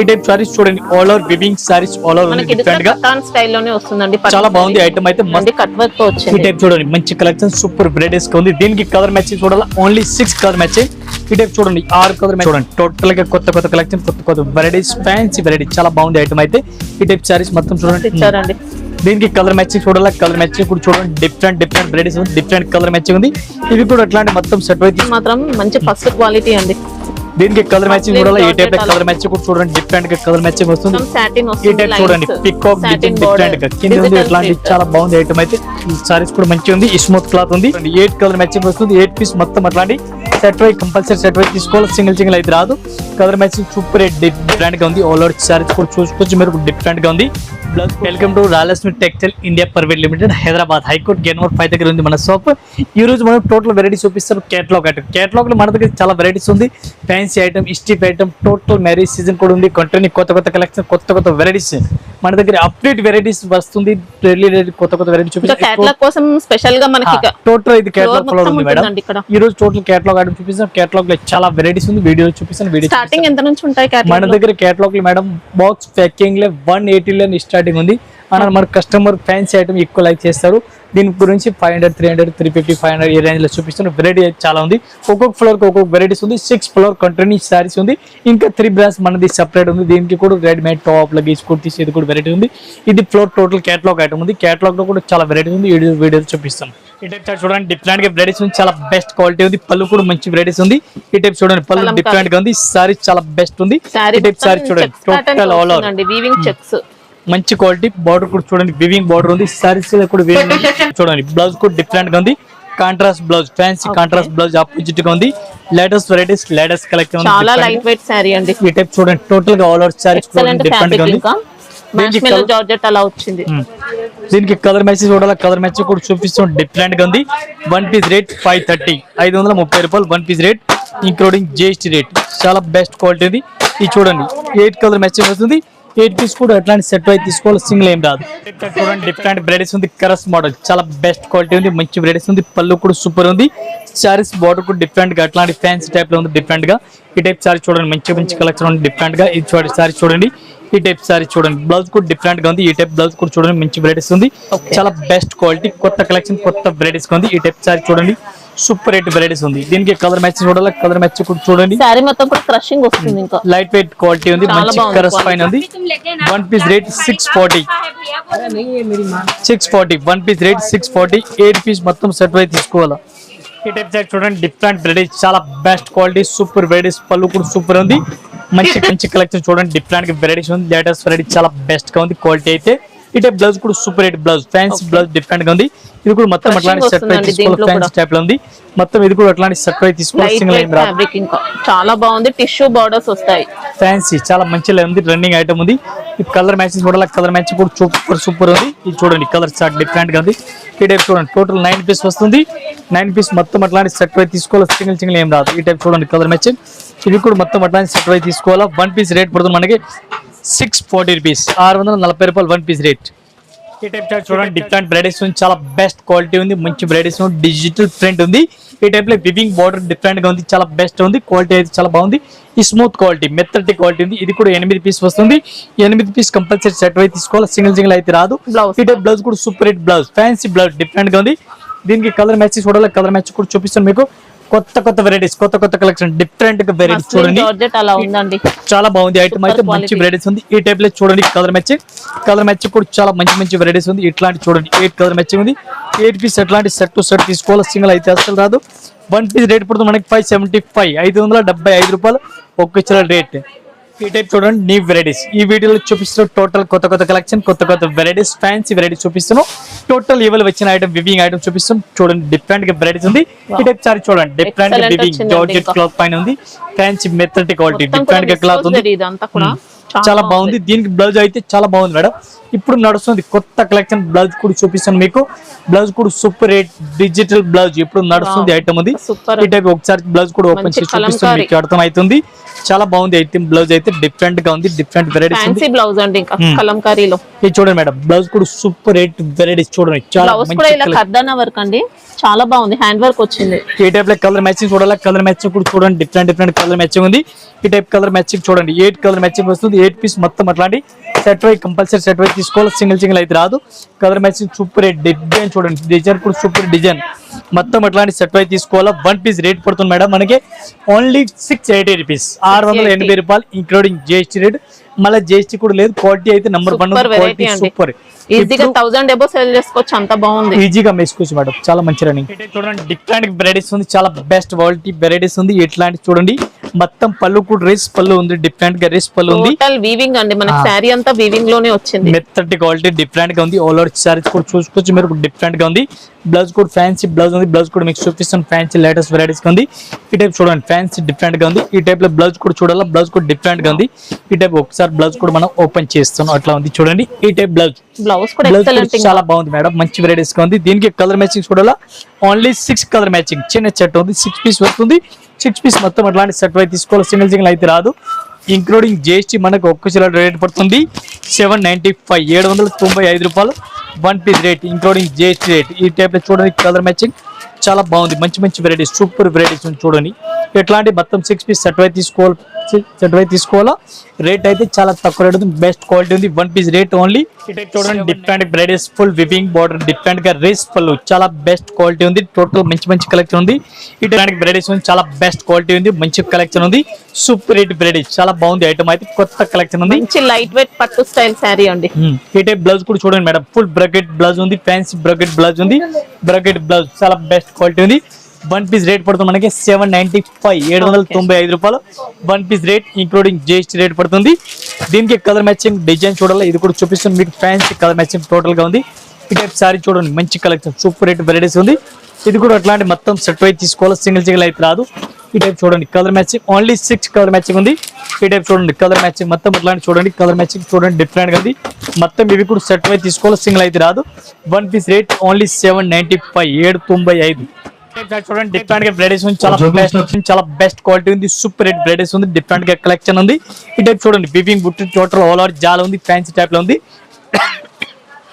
ఈ టైప్ సారీస్ చూడండి, all over weaving saris, all over different గా స్టైల్లోనే వస్తుందండి. చాలా బాగుంది ఐటమ్ అయితే. కట్ వర్క్ తో వచ్చింది. ఈ టైప్ చూడండి, మంచి కలెక్షన్, సూపర్ వెరైటీస్ ఉంది. దీనికి కలర్ మ్యాచింగ్ చూడాలి, ఓన్లీ 6 కలర్ మ్యాచింగ్. ఈ టైప్ చూడండి, 6 కలర్ మ్యాచింగ్ చూడండి. టోటల్ గా కొత్త కొత్త కలెక్షన్, కొత్త కొత్త వెరైటీస్, ఫ్యాన్సీ వెరైటీ, చాలా బాగుంది ఐటమ్ అయితే. ఈ టైప్ సారీస్ మొత్తం చూడండి ఇచ్చారండి. దీనికి కలర్ మ్యాచింగ్ చూడాలి, కలర్ మ్యాచింగ్ కూడా చూడండి. డిఫరెంట్ వెరైటీస్ ఉంది, డిఫరెంట్ కలర్ మ్యాచింగ్ ఉంది. ఇవి కూడా అట్లాంటి మొత్తం సెట్ అయితే మాత్రం మంచి ఫస్ట్ క్వాలిటీ అండి. దీనికి కలర్ మ్యాచింగ్ చూడాలి. ఈ టైప్ కలర్ మ్యాచింగ్ కూడా చూడండి, డిఫరెంట్ గా కలర్ మ్యాచింగ్ వస్తుంది. ఈ టైప్ చూడండి, పికాక్ డిజైన్ డిఫరెంట్ గా కింద ఉంది. ఇట్లాంటి చాలా బాగుంది ఐటమ్ అయితే. ఈ సారీస్ కూడా మంచిగా ఉంది, స్మూత్ క్లాత్ ఉంది. 8 కలర్ మ్యాచింగ్ వస్తుంది. 8 పీస్ మొత్తం అట్లాంటి సెట్ వై కంపల్సరీ సెట్ వై తీసుకోవాలి, సింగిల్ అయితే రాదు. కలర్ మ్యాచింగ్ సూపర్ డిఫరెంట్ గా ఉంది. ఆల్ ఓవర్ సారీస్ కూడా చూసుకోవచ్చు మీరు, డిఫరెంట్ గా ఉంది. Welcome to Rayalaseema textile India private limited, Hyderabad, high court gate number 5 దగ్గర ఉంది మన షాప్. ఈ రోజు మనం టోటల్ వెరైటీస్ చూపిస్తారు. కేటలాగ్ ఐటమ్, కేటలాగ్ లో మన దగ్గర చాలా వెరైటీస్ ఉంది. Fancy item, stiff item, total marriage season కూడా ఉంది. కంటిన్యూ కొత్త కొత్త కలెక్షన్, కొత్త కొత్త వెరైటీస్ మన దగ్గర అప్డేట్ వెరైటీస్ వస్తుంది. కొత్త కొత్త వెరైటీస్ చూపిస్తాం కోసం స్పెషల్ గా మనకి టోటల్ ఇది కేటలాగ్ ఫ్లోర్ ఉంది మేడం. ఈ రోజు టోటల్ కేటలాగ్ ఐటమ్ చూపిస్తాం. కేటలాగ్ లో చాలా వెరైటీస్ ఉంది, వీడియో చూపిస్తాను. వీడియో స్టార్టింగ్ ఎంత నుంచి ఉంటాయి మన దగ్గర కేటలాగ్ లో మేడం? బాక్స్ ప్యాకింగ్ లో 180 లో స్టార్టింగ్ ఉంది. అన్న మన కస్టమర్ ఫ్యాన్సీ ఐటమ్ ఎక్కువ లైక్ చేస్తారు. దీని గురించి 500, 300, 350, 500 ఈ రేంజ్ లో చూపిస్తాను. వెరైటీ చాలా ఉంది. ఒక్కొక్క ఫ్లోర్ కి ఒక్కొక్క వెరైటీస్ ఉంది. 6 ఫ్లోర్ కంటిన్యూ సారీస్ ఉంది. ఇంకా 3 బ్రాండ్స్ మనది సెపరేట్ ఉంది. దీనికి కూడా రెడీమేడ్ టాప్ లగేజ్ కుర్తీస్ ఇది కూడా వెరైటీ ఉంది. ఇది ఫ్లోర్ టోటల్ కేటలాగ్ ఐటమ్ ఉంది. కేటలాగ్ లో కూడా చాలా వెరైటీ ఉంది. వీడియో చూపిస్తాను. ఈ టైప్ చూడండి, డిఫరెంట్ గా వెరైటీస్ ఉంది. చాలా బెస్ట్ క్వాలిటీ ఉంది. పళ్ళు కూడా మంచి వెరైటీస్ ఉంది. ఈ టైప్ చూడండి, పళ్ళు డిఫరెంట్ గా ఉంది. సారీ చాలా బెస్ట్ ఉంది. ఈ టైప్ సారీ చూడండి, total all over weaving checks, మంచి క్వాలిటీ. బార్డర్ కూడా చూడండి, వివింగ్ బార్డర్ ఉంది. సారీస్ కూడా చూడండి, బ్లౌజ్ కూడా డిఫరెంట్ గా ఉంది. Contrast blouse, fancy contrast blouse opposite గా ఉంది. లేటెస్ట్ వెరైటీస్, లేటెస్ట్ కలెక్షన్, చాలా లైట్ వెయిట్ సారీ అండి. ఈ టైప్ చూడండి, టోటల్ గా ఆల్ ఓవర్ సారీస్ డిఫరెంట్ గా ఉంది. జార్జెట్ అలా వచ్చింది. దీనికి కలర్ మ్యాచింగ్ చూడాలి, కలర్ మ్యాచింగ్ కూడా చూపిస్తాం. డిఫరెంట్ గా ఉంది. 1 పీస్ రేట్ 530, 530 రూపాయలు 1 piece rate, including GST rate. చాలా బెస్ట్ క్వాలిటీ ఉంది. ఇది చూడండి, 8 కలర్ మ్యాచింగ్ వస్తుంది. 8 పీస్ కూడా ఎట్లాంటి సెట్ అయితే తీసుకోవాలి, సింగిల్ ఏం రాదు. చూడండి, డిఫరెంట్ వెరైటీస్ ఉంది. కరస్ మోడల్ చాలా బెస్ట్ క్వాలిటీ ఉంది, మంచి వెరైటీస్ ఉంది. పళ్ళు కూడా సూపర్ ఉంది. సారీస్ బార్డర్ కూడా డిఫరెంట్ గా అట్లాంటి ఫ్యాన్సీ టైప్ లో ఉంది, డిఫరెంట్ గా. ఈ టైప్ సారీ చూడండి, మంచి మంచి కలెక్షన్ ఉంది, డిఫరెంట్ గా. ఇది చూడండి, సారీ చూడండి. ఈ టైప్ సారీ చూడండి, బ్లౌజ్ కూడా డిఫరెంట్ గా ఉంది. ఈ టైప్ బ్లౌజ్ కూడా చూడండి, మంచి వెరైటీస్ ఉంది. చాలా బెస్ట్ క్వాలిటీ, కొత్త కలెక్షన్, కొత్త వెరైటీస్ ఉంది. ఈ టైప్ సారీ చూడండి, సూపర్ రేట్ వెరైటీస్ ఉంది. దీనికి కలర్ మ్యాచ్ చూడాలి, కలర్ మ్యాచ్ కూడా చూడండి. సారీ మొత్తం కూడా క్రషింగ్ వస్తుంది. ఇంకా లైట్ వెయిట్ క్వాలిటీ ఉంది, మంచి కరస్ పైన ఉంది. 1 piece rate 640, 1 piece rate 640. 8 piece మొత్తం సెట్ అయితే తీసుకోవాలా. ఈ టైప్ సారీ చూడండి, డిఫరెంట్ వెరైటీస్, చాలా బెస్ట్ క్వాలిటీ, సూపర్ వెరైటీస్. పళ్ళు కూడా సూపర్ ఉంది. మంచి మంచి కలెక్షన్ చూడండి, డిఫరెంట్ వెరైటీస్ ఉంది. లేటెస్ట్ వెరైటీ చాలా బెస్ట్ గా ఉంది క్వాలిటీ అయితే. ఈ టైప్ బ్లౌజ్ కూడా super rate blouse, fancy blouse different గా ఉంది. ఇది కూడా మొత్తం అట్లాంటి సెట్ అయితే తీసుకోవాలి, ఫ్యాన్సీ టైప్ లో ఉంది. మొత్తం ఇది కూడా అట్లాంటి సెట్ అయితే తీసుకోవాలి, సింగిల్ ఏం రాదు. చాలా బాగుంది. టిష్యూ బార్డర్స్ వస్తాయి. ఫ్యాన్సీ చాలా మంచిగా ఉంది, రన్నింగ్ ఐటమ్ ఉంది. ఈ కలర్ మ్యాచింగ్ చూడాలి, కలర్ మ్యాచింగ్ కూడా సూపర్ ఉంది. ఇది చూడండి, కలర్ చార్ట్ డిఫరెంట్ గా ఉంది. ఈ టైప్ చూడండి, టోటల్ 9 పీస్ వస్తుంది. 9 పీస్ మొత్తం అట్లాంటి సెట్ అయితే తీసుకోవాలి, సింగిల్ ఏం రాదు. ఈ టైప్ చూడండి, కలర్ మ్యాచింగ్. ఇది కూడా మొత్తం అట్లాంటి సెట్ అయితే తీసుకోవాలా. 1 పీస్ రేట్ పడుతుంది మనకి 640 రూపీస్, 640 రూపాయలు 1 పీస్ రేట్. ఈ టైప్ చార్ట్ చూడండి, డిఫరెంట్ వెరైటీస్ ఉంది. చాలా బెస్ట్ క్వాలిటీ ఉంది, మంచి వెరైటీస్ ఉంది. డిజిటల్ ప్రింట్ ఉంది. ఈ టైప్ లో వివింగ్ బార్డర్ డిఫరెంట్ గా ఉంది, చాలా బెస్ట్ ఉంది. క్వాలిటీ అయితే చాలా బాగుంది. ఈ స్మూత్ క్వాలిటీ, మెత్తటి క్వాలిటీ ఉంది. ఇది కూడా 8 పీస్ వస్తుంది. 8 పీస్ కంపల్సరీ సెట్ అయితే తీసుకోవాలి, సింగిల్ అయితే రాదు. ఈ టైప్ బ్లౌజ్ కూడా super rate blouse, fancy blouse different గా ఉంది. దీనికి కలర్ మ్యాచ్ చూడాలి, కలర్ మ్యాచ్ కూడా చూపిస్తాను మీకు. కొత్త కొత్త వెరైటీస్, కొత్త కొత్త కలెక్షన్, డిఫరెంట్ గా వెరైటీస్ చూడండి. చాలా బాగుంది ఐటమ్ అయితే, మంచి వెరైటీస్ ఉంది. ఈ టైప్ లో చూడండి, కలర్ మ్యాచ్ కూడా చాలా మంచి మంచి వెరైటీస్ ఉంది. ఇట్లాంటి చూడండి, 8 కలర్ మ్యాచింగ్ ఉంది. 8 పీస్ ఎట్లాంటి సెట్ టు సెట్ తీసుకోవాలి, సింగిల్ అయితే అసలు రాదు. 1 పీస్ రేట్ పడుతుంది మనకి 575, 575 రూపాయలు ఒక్క చిల్లర రేట్. ఈ టైప్ చూడండి, న్యూ వెరైటీస్. ఈ వీడియోలో చూపిస్తున్నాం టోటల్ కొత్త కొత్త కలెక్షన్, కొత్త కొత్త వెరైటీస్, ఫ్యాన్సీ వెరైటీస్ చూపిస్తున్నాం. టోటల్ లెవెల్ వచ్చిన ఐటమ్, వివింగ్ ఐటమ్ చూపిస్తాం. చూడండి, డిఫరెంట్ గా వెరైటీస్ ఉంది. ఈ టైప్ సారీ చూడండి, డిఫరెంట్ గా వివింగ్ జార్జెట్ క్లాత్ పైన ఉంది. ఫ్యాన్సీ మెత్తటి క్వాలిటీ, డిఫరెంట్ గా క్లాత్ ఉంది. చాలా బాగుంది. దీనికి బ్లౌజ్ అయితే చాలా బాగుంది మేడం. ఇప్పుడు నడుస్తుంది కొత్త కలెక్షన్ బ్లౌజ్ కూడా చూపిస్తాను మీకు. బ్లౌజ్ కూడా సూపర్ రేట్ డిజిటల్ బ్లౌజ్ ఇప్పుడు నడుస్తుంది ఐటమ్ ఉంది. సూపర్ ఈ టైప్ ఒకసారి బ్లౌజ్ కూడా ఓపెన్ చేసి చూపిస్తాను మీకు అర్థం అవుతుంది. చాలా బాగుంది ఐటమ్. బ్లౌజ్ అయితే డిఫరెంట్ గా ఉంది, డిఫరెంట్ వెరైటీస్ ఉంది. ఫ్యాన్సీ బ్లౌజ్ అండి ఇంకా కలంకారీలో. ఇది చూడండి మేడం, బ్లౌజ్ కూడా సూపర్ రేట్ వెరైటీస్ చూడండి. చాలా బ్లౌజ్ కూడా ఇలా కర్దానా వర్క్ అండి, చాలా బాగుంది, హ్యాండ్ వర్క్ వచ్చింది. ఈ టైప్ లో కలర్ మ్యాచింగ్ చూడాలి. కలర్ మ్యాచింగ్ కూడా చూడండి, డిఫరెంట్ డిఫరెంట్ కలర్ మ్యాచింగ్ ఉంది. ఈ టైప్ కలర్ మ్యాచింగ్ చూడండి, 8 కలర్ మ్యాచింగ్ వస్తుంది. 8 పీస్ మొత్తం అట్లాంటి సెట్ వై కంపల్సరీ సెట్ వై తీసుకోవాలి, సింగిల్ అయితే రాదు. Colour matching super rate design చూడండి, డిజైన్ కూడా సూపర్ డిజైన్ మొత్తం అట్లాంటి సెట్ వై తీసుకోవాలా. 1 పీస్ రేట్ పడుతుంది మేడం మనకి ఓన్లీ 680 రూపీస్, 680 రూపాయలు ఇంక్లూడింగ్ జిఎస్టీ రేట్. మళ్ళీ జిఎస్టీ కూడా లేదు. క్వాలిటీ అయితే నంబర్ 1 సూపర్. ఈజీగా 1000 ఎబో సేల్ చేసుకోవచ్చు, అంత బాగుంది. ఈజీగా వేసుకోవచ్చు మేడం, చాలా మంచి రన్నింగ్. చూడండి డిఫరెంట్ వెరైటీస్ ఉంది, చాలా బెస్ట్ క్వాలిటీ వెరైటీస్ ఉంది. ఇట్లాంటి చూడండి మొత్తం పళ్ళు కూడా రేస్ పళ్ళు ఉంది, డిఫరెంట్ గా రేస్ పళ్ళు ఉంది. టోటల్ వీవింగ్ అండి, మనకి శారీ అంతా వీవింగ్ లోనే వచ్చింది. మెత్తటి క్వాలిటీ డిఫరెంట్ గా ఉంది. ఆల్ ఓవర్ సారీస్ కూడా చూసుకోవచ్చు మీరు, డిఫరెంట్ గా ఉంది. బ్లౌజ్ కూడా ఫ్యాన్సీ బ్లౌజ్ ఉంది. బ్లౌజ్ కూడా మీకు చూపిస్తాను, ఫ్యాన్సీ లేటెస్ట్ వెరైటీస్ ఉంది. ఈ టైప్ చూడండి ఫ్యాన్సీ డిఫరెంట్ గా ఉంది. ఈ టైప్ లో బ్లౌజ్ కూడా చూడాలా, బ్లౌజ్ కూడా డిఫరెంట్ గా ఉంది. ఈ టైప్ ఒకసారి బ్లౌజ్ కూడా మనం ఓపెన్ చేస్తాం, అట్లా ఉంది చూడండి. ఈ టైప్ బ్లౌజ్ కూడా ఎక్సలెంట్, చాలా బాగుంది మేడం, మంచి వెరైటీస్ గా ఉంది. దీనికి కలర్ మ్యాచింగ్ చూడాలా, ఓన్లీ 6 కలర్ మ్యాచింగ్. చిన్న సెట్ ఉంది, 6 పీస్ వస్తుంది. 6 పీస్ మొత్తం అట్లాంటి సెట్ వై తీసుకోవాలి, సింగిల్ అయితే రాదు. ఇంక్లూడింగ్ జిఎస్టీ మనకు ఒక్క చీర రేట్ పడుతుంది 795, 795 రూపాయలు 1 piece rate including GST rate. ఈ టైప్ లో చూడండి కలర్ మ్యాచింగ్ చాలా బాగుంది, మంచి మంచి వెరైటీస్, సూపర్ వెరైటీస్ చూడండి. ఎట్లాంటి మొత్తం 6 పీస్ సెట్ వై తీసుకోవాలా. రేట్ అయితే చాలా తక్కువ రేట్ ఉంది, బెస్ట్ క్వాలిటీ ఉంది. 1 పీస్ రేట్ ఓన్లీ. చూడండి different varieties, full weaving border, different గా రేస్ పళ్ళు, చాలా బెస్ట్ క్వాలిటీ ఉంది. టోటల్ మంచి మంచి కలెక్షన్ ఉంది. ఇట్లాంటి వెరైటీస్ ఉంది, చాలా బెస్ట్ క్వాలిటీ ఉంది, మంచి కలెక్షన్ ఉంది. సూపర్ రేట్ వెరైటీస్ చాలా బాగుంది. ఐటమ్ అయితే కొత్త కలెక్షన్ ఉంది, మంచి లైట్ వెయిట్ పట్టు స్టైల్ శారీ అండి. ఈ టైప్ బ్లౌజ్ కూడా చూడండి మేడం, ఫుల్ బ్రాకెట్ బ్లౌజ్ ఉంది, ఫ్యాన్సీ బ్రాకెట్ బ్లౌజ్ ఉంది. బ్రాకెట్ బ్లౌజ్ చాలా బెస్ట్ క్వాలిటీ ఉంది. 1 పీస్ రేట్ పడుతుంది మనకి 795, 795 రూపాయలు 1 piece rate including GST rate పడుతుంది. దీనికి కలర్ మ్యాచింగ్ డిజైన్ చూడాలి, ఇది కూడా చూపిస్తుంది మీకు. ఫ్యాన్సీ కలర్ మ్యాచింగ్ టోటల్ గా ఉంది. ఈ టైప్ సారీ చూడండి, మంచి కలెక్షన్, సూపర్ రేట్ వెరైటీస్ ఉంది. ఇది కూడా అట్లాంటి మొత్తం సెట్ వై తీసుకోవాలి, సింగిల్ అయితే రాదు. ఈ టైప్ చూడండి colour matching only 6 colour matching ఉంది. ఈ టైప్ చూడండి కలర్ మ్యాచింగ్ మొత్తం అట్లాంటి చూడండి, కలర్ మ్యాచింగ్ చూడండి డిఫరెంట్ గా ఉంది. మొత్తం ఇవి కూడా సెట్ వై తీసుకోవాలి, సింగిల్ అయితే రాదు. 1 పీస్ రేట్ ఓన్లీ 795, 795. చూడండి డిఫరెంట్ గా వెరైటీస్ ఉంది, చాలా బెస్ట్ క్వాలిటీ ఉంది. సూపర్ రేట్ వెరైటీస్ ఉంది, డిఫరెంట్ గా కలెక్షన్ ఉంది. ఈ టైప్ చూడండి వివింగ్ బుట్టి టోటల్ ఆల్ ఓవర్ జాల ఉంది, ఫ్యాన్సీ టైప్ లో ఉంది.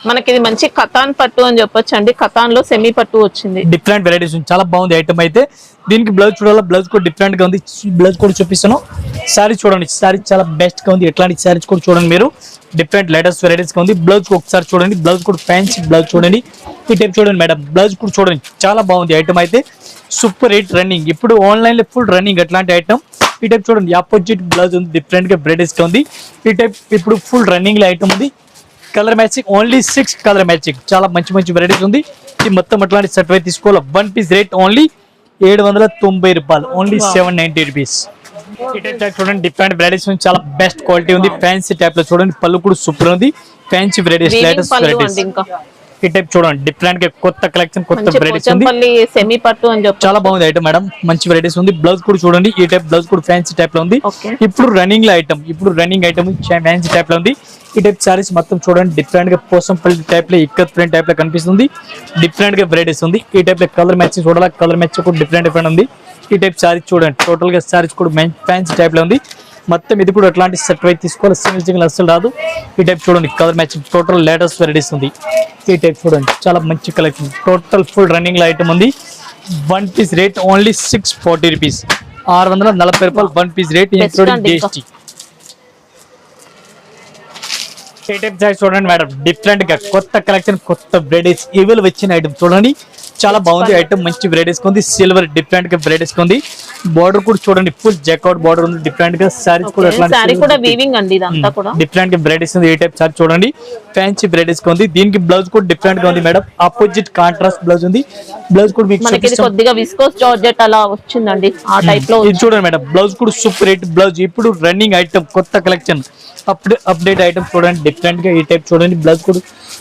మనకి ఇది మంచి కథాన్ పట్టు అని చెప్పొచ్చు అండి, కథాన్ లో సెమీ పట్టు వచ్చింది. డిఫరెంట్ వెరైటీస్ ఉంది, చాలా బాగుంది ఐటమ్ అయితే. దీనికి బ్లౌజ్ చూడాలి, బ్లౌజ్ కూడా డిఫరెంట్ గా ఉంది. బ్లౌజ్ కూడా చూపిస్తాను. సారీ చూడండి, సారీ చాలా బెస్ట్ గా ఉంది. ఎట్లాంటి సారీస్ కూడా చూడండి మీరు, డిఫరెంట్ లేటెస్ట్ వెరైటీస్ గా ఉంది. బ్లౌజ్ ఒకసారి చూడండి, బ్లౌజ్ కూడా ఫ్యాన్సీ బ్లౌజ్ చూడండి. ఈ టైప్ చూడండి మేడం, బ్లౌజ్ కూడా చూడండి, చాలా బాగుంది ఐటమ్ అయితే. సూపర్ రేట్ రన్నింగ్, ఇప్పుడు ఆన్లైన్ లో ఫుల్ రన్నింగ్ అట్లాంటి ఐటమ్. ఈ టైప్ చూడండి ఆపోజిట్ బ్లౌజ్ ఉంది, డిఫరెంట్ గా వెరైటీస్ గా ఉంది. ఈ టైప్ ఇప్పుడు ఫుల్ రన్నింగ్ లో ఐటమ్ ఉంది. Colour matching only 6 colour matching, చాలా మంచి మంచి వెరైటీస్ ఉంది. ఇది మొత్తం అట్లాంటి సెట్ వై తీసుకోవాలి. 1 పీస్ రేట్ ఓన్లీ 790 రూపాయలు, ఓన్లీ 790 రూపీస్. చూడండి డిఫరెంట్ వెరైటీస్ ఉంది, చాలా బెస్ట్ క్వాలిటీ ఉంది. ఫ్యాన్సీ టైప్ లో చూడండి, పళ్ళు కూడా సూపర్ ఉంది. Fancy varieties, latest varieties. ఈ టైప్ చూడండి డిఫరెంట్ గా కొత్త కలెక్షన్, కొత్త వెరైటీస్ ఉంది. సెమీ పట్టు అని చెప్పి చాలా బాగుంది ఐటమ్ మేడం, మంచి వెరైటీస్ ఉంది. బ్లౌజ్ కూడా చూడండి, ఈ టైప్ బ్లౌజ్ కూడా ఫ్యాన్సీ టైప్ లో ఉంది. ఇప్పుడు రన్నింగ్ లో ఐటమ్, ఇప్పుడు రన్నింగ్ ఐటమ్ ఫ్యాన్సీ టైప్ లో ఉంది. ఈ టైప్ సారీస్ మొత్తం చూడండి డిఫరెంట్ గా పోసంపల్లి టైప్ లో, ఇక్కత్ ప్రింట్ టైప్ లో కనిపిస్తుంది. డిఫరెంట్ గా వెరైటీస్ ఉంది. ఈ టైప్ లో కలర్ మ్యాచింగ్ చూడాలి, కలర్ మ్యాచింగ్ కూడా డిఫరెంట్ డిఫరెంట్ ఉంది. ఈ టైప్ సారీస్ చూడండి, టోటల్ గా సారీస్ కూడా ఫ్యాన్సీ టైప్ లో ఉంది. మొత్తం ఇది కూడా అట్లాంటి సెట్ వై తీసుకోవాలి, సింగిల్ అసలు రాదు. ఈ టైప్ చూడండి colour matching total latest varieties ఉంది. ఈ టైప్ చూడండి చాలా మంచి కలెక్షన్, టోటల్ ఫుల్ రన్నింగ్ లో ఐటమ్ ఉంది. 1 పీస్ రేట్ ఓన్లీ 640 రూపీస్, 640 రూపాయలు 1 పీస్ రేట్ ఇంక్లూడింగ్ జిఎస్టీ. ఈ టైప్ చూడండి మేడం, డిఫరెంట్ గా కొత్త కలెక్షన్, కొత్త వెరైటీస్ ఇవి వచ్చిన ఐటమ్ చూడండి, చాలా బాగుంది ఐటమ్, మంచి వెరైటీస్ ఉంది. సిల్వర్ డిఫరెంట్ గా వెరైటీస్ ఉంది. బార్డర్ కూడా చూడండి, ఫుల్ జాకౌట్ బార్డర్ ఉంది. డిఫరెంట్ గా సారీస్ కూడా డిఫరెంట్ గా వెరైటీస్ ఉంది. ఈ టైప్ సారీ చూడండి, ఫ్యాన్సీ వెరైటీస్ ఉంది. దీనికి బ్లౌజ్ కూడా డిఫరెంట్ గా ఉంది మేడం, ఆపోజిట్ కాంట్రాస్ట్ బ్లౌజ్ ఉంది. బ్లౌజ్ కూడా మీకు కొద్దిగా విస్కోస్ జార్జెట్ అలా వచ్చిందండి ఆ టైప్ లో. ఇది చూడండి మేడం, బ్లౌజ్ కూడా సూపర్ రేట్ బ్లౌజ్, ఇప్పుడు రన్నింగ్ ఐటమ్, కొత్త కలెక్షన్, అప్డేట్ ఐటమ్ చూడండి. డిఫరెంట్ గా ఈ టైప్ చూడండి, బ్లౌజ్ కూడా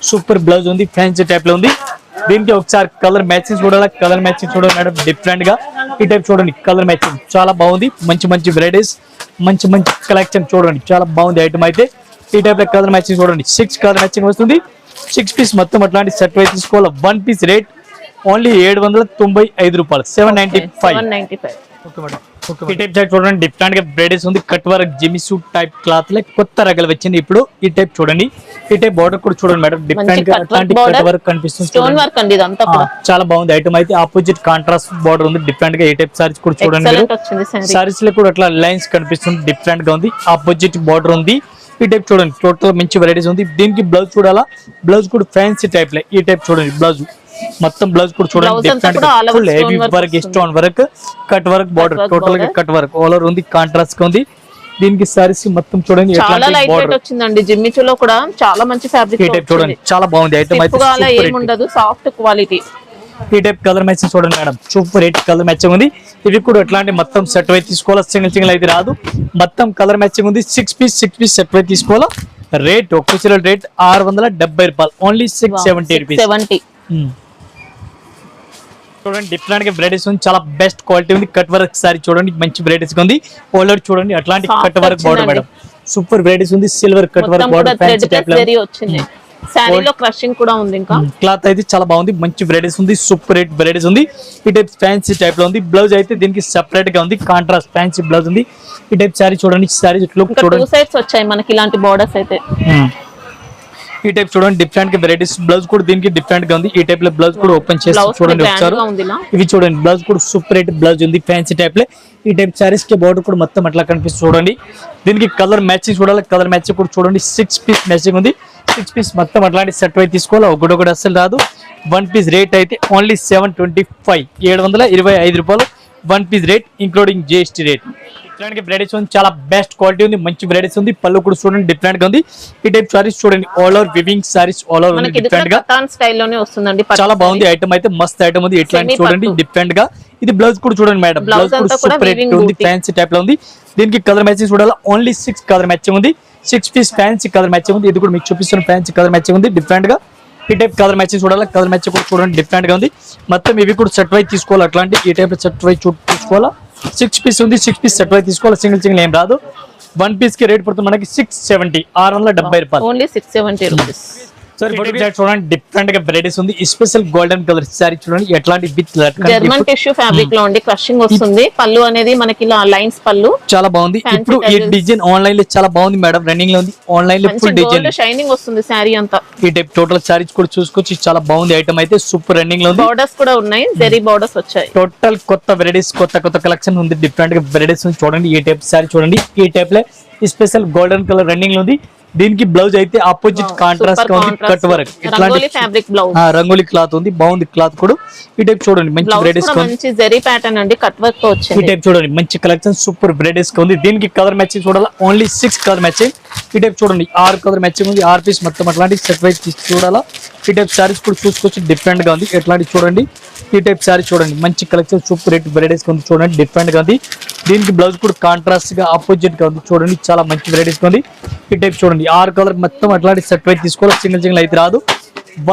సూపర్ బ్లౌజ్ ఉంది, ఫ్యాన్సీ టైప్ లో ఉంది. దీనికి ఒకసారి కలర్ మ్యాచింగ్ చూడాలి, కలర్ మ్యాచింగ్ చూడండి మేడం, డిఫరెంట్ గా ఈ టైప్ చూడండి, కలర్ మ్యాచింగ్ చాలా బాగుంది. మంచి మంచి వెరైటీస్, మంచి మంచి కలెక్షన్ చూడండి, చాలా బాగుంది ఐటమ్ అయితే. ఈ టైప్ లో కలర్ మ్యాచింగ్ చూడండి 6 కలర్ మ్యాచింగ్ వస్తుంది 6 పీస్ మొత్తం అట్లాంటి సెట్ వైజ్ తీసుకోవాలి 1 పీస్ రేట్ ఓన్లీ 795 రూపాయలు 795. Okay madam. ఈ టైప్ చాట్ చూడండి డిఫరెంట్ గా బ్రైడెస్ ఉంది cut work జిమి suit type cloth లో కొత్త రకాలు వచ్చింది ఇప్పుడు ఈ టైప్ చూడండి ఈ టైప్ బార్డర్ కూడా చూడండి మేడం డిఫరెంట్ గా అట్లాంటి కట్ వర్క్ కనిపిస్తుంది స్టోన్ వర్క్ అండి ఇదంతా కూడా చాలా బాగుంది ఐటమ్ అయితే ఆపోజిట్ కాంట్రాస్ట్ బార్డర్ ఉంది డిఫరెంట్ గా ఈ టైప్ సారీస్ కూడా చూడండి సారీస్ లో కూడా అట్లా లైన్స్ కనిపిస్తుంది డిఫరెంట్ గా ఉంది ఆపోజిట్ బార్డర్ ఉంది ఈ టైప్ చూడండి టోటల్ మంచి వెరైటీస్ ఉంది దీనికి బ్లౌజ్ చూడాలా బ్లౌజ్ కూడా ఫ్యాన్సీ టైప్ లో ఈ టైప్ చూడండి బ్లౌజ్ మొత్తం బ్లౌజ్ కూడా చూడండి డిఫరెంట్ గా full heavy work stone work cut work border total గా కట్ వర్క్ ఆల్ ఓవర్ ఉంది కాంట్రాస్ట్ గా ఉంది దీనికి సారీస్ మొత్తం చూడండి చాలా లైట్ వెయిట్ వచ్చిందండి జిమ్మిచూలో కూడా చాలా మంచి ఫ్యాబ్రిక్ ఈ టైప్ చూడండి చాలా బాగుంది ఐటమ్ అయితే ఏం ఉండదు సాఫ్ట్ క్వాలిటీ ఈ టైప్ కలర్ మ్యాచింగ్ చూడండి madam super rate colour matching ఉంది ఇవి కూడా ఎట్లాంటి మొత్తం సెట్ వై తీసుకోవాలా సింగిల్ అయితే రాదు మొత్తం కలర్ మ్యాచింగ్ ఉంది 6 పీస్ సెట్ వై తీసుకోవాలా రేట్ ఒక్కొక్క రేట్ 670 రూపాయలు ఓన్లీ 670 రూపీస్ చూడండి డిఫరెంట్ గా వెరైటీస్ ఉంది చాలా బెస్ట్ క్వాలిటీ ఉంది కట్ వర్క్ సారీ చూడండి మంచి వెరైటీస్ ఉంది ఓల్డర్ చూడండి అట్లాంటి cut work border madam super varieties ఉంది silver cut work border fancy type లో వచ్చింది సారీలో క్రషింగ్ కూడా ఉంది ఇంకా క్లాత్ అయితే చాలా బాగుంది మంచి వెరైటీస్ ఉంది సూపర్ రేట్ వెరైటీస్ ఉంది ఈ టైప్ ఫ్యాన్సీ టైప్ లో ఉంది బ్లౌజ్ అయితే దీనికి సెపరేట్ గా ఉంది కాంట్రాస్ట్ ఫ్యాన్సీ బ్లౌజ్ ఉంది ఈ టైప్ సారీ చూడండి సారీ లుక్ చూడండి 2 సైడ్స్ వచ్చాయి మనకి ఇలాంటి బోర్డర్స్ అయితే ఈ టైప్ చూడండి డిఫరెంట్ గా వెరైటీస్ బ్లౌజ్ కూడా దీనికి డిఫరెంట్ గా ఉంది ఈ టైప్ లో బ్లౌజ్ కూడా ఓపెన్ చేసి చూడండి ఒకసారి ఇవి చూడండి బ్లౌజ్ కూడా సూపర్ రేట్ బ్లౌజ్ ఉంది ఫ్యాన్సీ టైప్ లో ఈ టైప్ సారీస్ కి బోర్డర్ కూడా మొత్తం అట్లా కనిపిస్తుంది చూడండి దీనికి కలర్ మ్యాచింగ్ చూడాలి కలర్ మ్యాచింగ్ కూడా చూడండి 6 పీస్ మ్యాచింగ్ ఉంది 6 పీస్ మొత్తం అట్లాంటి సెట్ వై తీసుకోవాలి ఒకటి అసలు రాదు 1 పీస్ రేట్ అయితే ఓన్లీ 725 రూపాయలు 1 piece rate including GST rate ఇట్లాంటి వెరైటీస్ ఉంది చాలా బెస్ట్ క్వాలిటీ ఉంది మంచి వెరైటీస్ ఉంది పళ్ళు కూడా చూడండి డిఫరెంట్ గా ఉంది ఈ టైప్ సారీస్ చూడండి all over weaving saris all over different గా స్టైల్లోనే వస్తుందండి చాలా బాగుంది ఐటమ్ అయితే మస్త్ ఐటమ్ ఉంది ఇట్లాంటి చూడండి డిఫరెంట్ గా ఇది బ్లౌజ్ కూడా చూడండి మేడం బ్లౌజ్ కూడా సూపర్ రేట్ ఉంది ఫ్యాన్సీ టైప్ లో ఉంది దీనికి కలర్ మ్యాచింగ్ చూడాలి ఓన్లీ 6 కలర్ మ్యాచింగ్ ఉంది 6 పీస్ ఫ్యాన్సీ కలర్ మ్యాచింగ్ ఉంది ఇది కూడా మీకు చూపిస్తున్న ఫ్యాన్సీ కలర్ మ్యాచింగ్ ఉంది డిఫరెంట్ గా ఈ టైప్ కలర్ మ్యాచింగ్ చూడాలి కలర్ మ్యాచింగ్ కూడా చూడండి డిఫరెంట్ గా ఉంది మొత్తం ఇవి కూడా సెట్ వై తీసుకోవాలి అట్లాంటి ఈ టైప్ సెట్ వై తీసుకోవాలా 6 పీస్ ఉంది 6 పీస్ సెట్ వై తీసుకోవాలి సింగిల్ ఏం రాదు 1 పీస్ కి రేట్ పడుతుంది మనకి 670 రూపాయలు ఓన్లీ 670 రూపీస్ చూడండి డిఫరెంట్ గా వెరైటీస్ ఉంది స్పెషల్ గోల్డెన్ కలర్ సారీ చూడండి ఎట్లాంటి విత్ జర్మన్ టిష్యూ ఫ్యాబ్రిక్ లో ఉండి క్రషింగ్ వస్తుంది పళ్ళు అనేది మనకి ఇలా లైన్స్ పళ్ళు చాలా బాగుంది ఇప్పుడు ఈ డిజైన్ ఆన్లైన్ లో చాలా బాగుంది మేడం రన్నింగ్ లో ఉంది ఆన్లైన్ లో ఫుల్ డిజైన్ షైనింగ్ వస్తుంది సారీ అంతా ఈ టైప్ టోటల్ సారీస్ కూడా చూసుకోవచ్చు చాలా బాగుంది ఐటమ్ అయితే సూపర్ రన్నింగ్ లో ఉంది బోర్డర్స్ కూడా ఉన్నాయి జెరీ బోర్డర్స్ వచ్చాయి టోటల్ కొత్త వెరైటీస్ కొత్త కలెక్షన్ ఉంది డిఫరెంట్ గా వెరైటీస్ చూడండి ఈ టైప్ సారీ చూడండి ఈ టైప్ లో స్పెషల్ గోల్డెన్ కలర్ రన్నింగ్ లో ఉంది దీనికి బ్లౌజ్ అయితే ఆపోజిట్ కాంట్రాస్ట్ గా ఉంది కట్ వర్క్ ఇట్లాంటి రంగోలీ క్లాత్ ఉంది బాగుంది క్లాత్ కూడా ఈ టైప్ చూడండి మంచి వెరైటీస్ మంచి జెరీ ప్యాటర్న్ అండి కట్ వర్క్ తో వచ్చింది ఈ టైప్ చూడండి మంచి కలెక్షన్ సూపర్ వెరైటీస్ ఉంది దీనికి కలర్ మ్యాచింగ్ చూడాలి ఓన్లీ 6 కలర్ మ్యాచింగ్ ఈ టైప్ చూడండి 6 కలర్ మ్యాచింగ్ ఉంది 6 పీస్ మొత్తం అట్లాంటి సెట్ వైజ్ చూడాలా ఈ టైప్ సారీస్ కూడా చూసుకోవచ్చు డిఫరెంట్ గా ఉంది ఎట్లాంటి చూడండి ఈ టైప్ సారీ చూడండి మంచి కలెక్షన్ సూపర్ రేట్ వెరైటీస్ ఉంది చూడండి డిఫరెంట్ గా ఉంది దీనికి బ్లౌజ్ కూడా కాంట్రాస్ట్ గా ఆపోజిట్ గా ఉంది చూడండి చాలా మంచి వెరైటీస్ ఉంది ఈ టైప్ చూడండి 6 కలర్ మొత్తం అట్లాంటి సెట్ వైజ్ తీసుకోవాలి సింగిల్ అయితే రాదు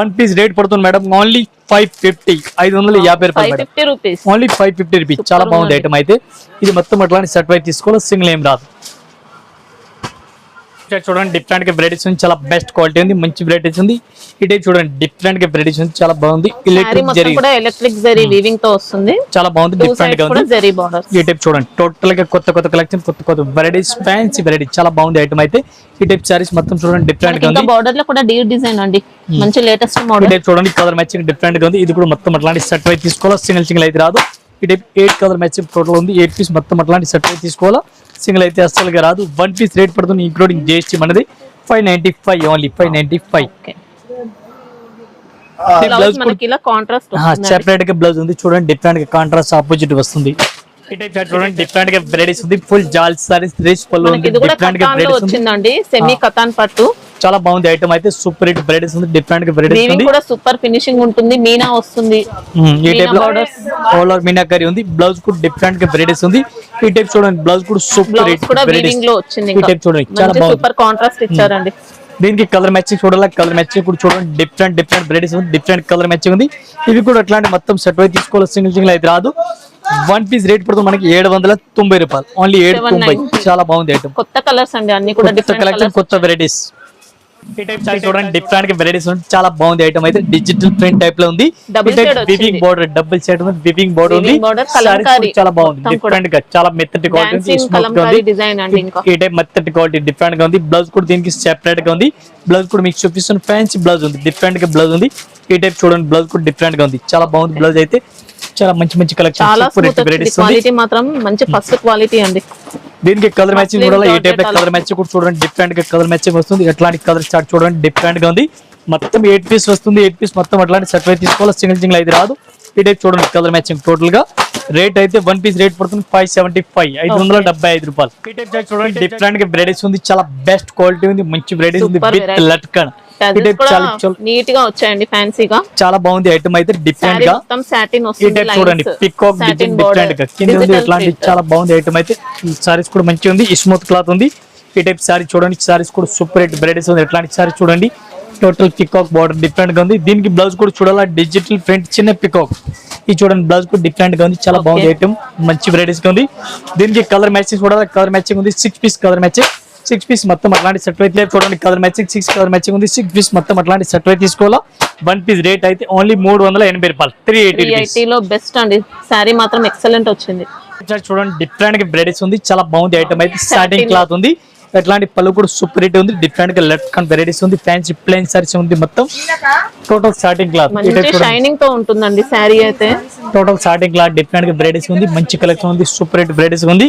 1 పీస్ రేట్ పడుతుంది మేడం ఓన్లీ 550 రూపాయలు మేడం ఓన్లీ 550 రూపీస్ చాలా బాగుంది ఐటమ్ అయితే ఇది మొత్తం అట్లాంటి సెట్ వైజ్ తీసుకోవాలి సింగిల్ ఏం రాదు చూడండి డిఫరెంట్ గా వెరైటీస్ ఉంది చాలా బెస్ట్ క్వాలిటీ ఉంది మంచి వెరైటీస్ ఉంది ఈ టైప్ చూడండి డిఫరెంట్ గా వెరైటీస్ ఉంది చాలా బాగుంది ఎలక్ట్రిక్ జరీ వీవింగ్ తో వస్తుంది చాలా బాగుంది డిఫరెంట్ గా ఉంది ఈ టైప్ చూడండి టోటల్ గా కొత్త కలెక్షన్ కొత్త వెరైటీస్ ఫ్యాన్సీ వెరైటీ చాలా బాగుంది ఐటమ్ అయితే ఈ టైప్ సారీస్ మొత్తం చూడండి డిఫరెంట్ గా ఉంది బోర్డర్ లో కూడా డీర్ డిజైన్ అండి మంచి లేటెస్ట్ మోడల్ ఈ టైప్ చూడండి కలర్ మ్యాచింగ్ డిఫరెంట్ గా ఉంది ఇది కూడా మొత్తం అట్లాంటి సెట్ వైజ్ తీసుకోవాలి సింగిల్ అయితే రాదు ఈ టైప్ 8 కలర్ మ్యాచింగ్ టోటల్ ఉంది 8 పీస్ మొత్తం అట్లాంటి సెట్ వైజ్ తీసుకోవాలా సింగిల్ అయితే అస్సలుగా రాదు 1 పీస్ రేట్ పడుతుంది ఇంక్లూడింగ్ జిఎస్టీ మనది 595 ఓన్లీ 595 బ్లౌజ్ మనకి ఇలా కాంట్రాస్ట్ సెపరేట్ గా బ్లౌజ్ ఉంది చూడండి డిఫరెంట్ గా కాంట్రాస్ట్ ఆపోజిట్ వస్తుంది ఈ టైప్ చూడండి డిఫరెంట్ గా వెరైటీస్ ఉంది ఫుల్ జాల్ సారీస్ రేస్ పళ్ళు ఉంది డిఫరెంట్ గా వెరైటీస్ వచ్చిందండి సెమీ కతాన్ పట్టు చాలా బాగుంది ఐటమ్ అయితే సూపర్ హిట్ వెరైటీస్ ఉంది డిఫరెంట్ గా వెరైటీస్ ఉంది కూడా సూపర్ ఫినిషింగ్ ఉంటుంది మీనా వస్తుంది ఈ టైప్ లో ఆల్ ఓవర్ మీనాకరీ ఉంది బ్లౌజ్ కూడా డిఫరెంట్ గా వెరైటీస్ ఉంది ఈ టైప్ చూడండి బ్లౌజ్ కూడా సూపర్ హిట్ వీవింగ్ లో వచ్చింది ఈ టైప్ చూడండి చాలా బాగుంది సూపర్ కాంట్రాస్ట్ ఇచ్చారండి దీనికి కలర్ మ్యాచింగ్ చూడాలి, కలర్ మ్యాచింగ్ కూడా చూడండి, డిఫరెంట్ వెరైటీస్ ఉంది, డిఫరెంట్ కలర్ మ్యాచింగ్ ఉంది. ఇవి కూడా అట్లాంటి మొత్తం సెట్ అయితే తీసుకోవాలి, సింగిల్ అయితే రాదు. వన్ పీస్ రేట్ పడుతుంది మనకి 790 రూపాయలు, ఓన్లీ 790. చాలా బాగుంది ఐటమ్, కొత్త కలర్స్ అండి, అన్ని కూడా కొత్త డిఫరెంట్ కలెక్షన్, కొత్త వెరైటీస్. ఈ టైప్ సారీ చూడండి, డిఫరెంట్ వెరైటీస్ ఉంది, చాలా బాగుంది ఐటమ్ అయితే. డిజిటల్ ప్రింట్ టైప్ లో ఉంది, Double shade weaving border, double shade ఉంది, వివింగ్ బోర్డర్ ఉంది. Weaving border, Sarees కలంకారీ కూడా చాలా బాగుంది, మొత్తం కూడా. డిఫరెంట్ గా, చాలా మెత్తటి క్వాలిటీ ఉంది, Dancing స్మూత్ గా కలంకారీ ఉంది. డిజైన్ అండి. ఇంకా ఈ టైప్ మెత్తటి క్వాలిటీ డిఫరెంట్ గా ఉంది. బ్లౌజ్ కూడా దీనికి సెపరేట్ గా ఉంది, బ్లౌజ్ కూడా మీకు చూపిస్తున్న ఫ్యాన్సీ బ్లౌజ్ ఉంది, డిఫరెంట్ గా బ్లౌజ్ ఉంది. ఈ టైప్ చూడండి, బ్లౌజ్ కూడా డిఫరెంట్ గా ఉంది, చాలా బాగుంది బ్లౌజ్ అయితే. చాలా మంచి కలెక్షన్, చాలా సూపర్ స్మూత్ వెరైటీస్ ఉంది. క్వాలిటీ మాత్రం మంచి ఫస్ట్ క్వాలిటీ అండి. దీనికి కలర్ మ్యాచింగ్ Muslim కూడా ఈ టైప్ georgette కలర్ మ్యాచింగ్ కూడా చూడండి, డిఫరెంట్ గా కలర్ మ్యాచింగ్ వస్తుంది. ఎట్లాంటి కలర్ చార్ట్ చూడండి, డిఫరెంట్ గా ఉంది. మొత్తం 8 పీస్ వస్తుంది, 8 పీస్ మొత్తం అట్లాంటి సెట్ అయితే తీసుకోవాలి, సింగిల్ అయితే రాదు. ఈ టైప్ చూడండి, కలర్ మ్యాచింగ్ టోటల్ గా రేట్ అయితే వన్ పీస్ రేట్ పడుతుంది 575, 575 రూపాయలు. ఈ టైప్ చార్ట్ చూడండి, డిఫరెంట్ గా వెరైటీస్ ఉంది, చాలా బెస్ట్ క్వాలిటీ ఉంది, మంచి వెరైటీస్ ఉంది, Super విత్ variety. లట్కన్. ఈ Tassels టైప్ కూడా చాలా నీట్ గా వచ్చాయండి, ఫ్యాన్సీగా. చాలా బాగుంది ఐటమ్ అయితే, డిఫరెంట్ గా. మొత్తం సాటిన్ ఈ వస్తుంది, టైప్ చూడండి, పికాక్ డిజైన్ డిఫరెంట్ గా కింద ఉంది, ఇట్లాంటి చాలా బాగుంది ఐటమ్ అయితే. ఈ సారీస్ కూడా మంచిగా ఉంది, స్మూత్ క్లాత్ ఉంది. ఈ టైప్ సారీ చూడండి, సారీస్ కూడా సూపర్ రేట్ వెరైటీస్ ఉంది. ఎట్లాంటి సారీ చూడండి, టోటల్ పికాక్ బార్డర్ డిఫరెంట్ గా ఉంది. దీనికి బ్లౌజ్ కూడా చూడాలా, డిజిటల్ ప్రింట్ చిన్న పికాక్. ఈ చూడండి, బ్లౌజ్ కూడా డిఫరెంట్ గా ఉంది, చాలా బాగుంది ఐటమ్, మంచి వెరైటీస్ గా ఉంది. దీనికి కలర్ మ్యాచింగ్ చూడాలి, కలర్ మ్యాచింగ్ ఉంది, 6 పీస్ కలర్ మ్యాచింగ్, 6 పీస్ మొత్తం అట్లాంటి సెట్ అయితే చూడండి, కలర్ మ్యాచింగ్ 6 కలర్ మ్యాచింగ్ ఉంది, 6 పీస్ మొత్తం అట్లాంటి సెట్ అయితే తీసుకోవాలా. వన్ పీస్ రేట్ అయితే ఓన్లీ 380 రూపాయలు, 380 రూపీస్. 380 లో బెస్ట్ అండి. శారీ మాత్రం ఎక్సలెంట్ వచ్చింది. చూడండి, డిఫరెంట్ గా వెరైటీస్ ఉంది, చాలా బాగుంది ఐటమ్ అయితే. సాటిన్ క్లాత్ ఉంది, ఎట్లాంటి పళ్ళు కూడా సూపర్ రేట్ ఉంది, డిఫరెంట్ గా లెఫ్ట్ కన్ వెరైటీస్ ఉంది, ఫ్యాన్సీ ప్లెయిన్ సారీస్ ఉంది, మొత్తం టోటల్ సాటిన్ క్లాత్. మంచి షైనింగ్ తో ఉంటుందండి శారీ అయితే. టోటల్ సాటిన్ క్లాత్, డిఫరెంట్ గా వెరైటీస్ ఉంది, మంచి కలెక్షన్ ఉంది, సూపర్ రేట్ వెరైటీస్ ఉంది.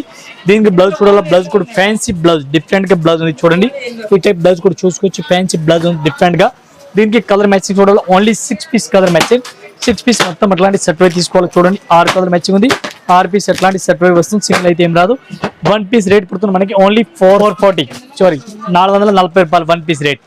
దీనికి బ్లౌజ్ చూడాలి, బ్లౌజ్ కూడా ఫ్యాన్సీ బ్లౌజ్, డిఫరెంట్ గా బ్లౌజ్ ఉంది చూడండి. ఈ టైప్ బ్లౌజ్ కూడా చూసుకోవచ్చు, ఫ్యాన్సీ బ్లౌజ్ ఉంది, డిఫరెంట్ గా. దీనికి కలర్ మ్యాచింగ్ చూడాలి, only 6 piece colour matching, 6 piece మొత్తం అట్లాంటి సెట్ వై తీసుకోవాలి. చూడండి, 6 కలర్ మ్యాచింగ్ ఉంది, 6 పీస్ అట్లాంటి సెట్ వై వస్తుంది, సింగిల్ అయితే ఏం రాదు. వన్ పీస్ రేట్ పడుతుంది మనకి ఓన్లీ 440 రూపాయలు, 1 పీస్ రేట్.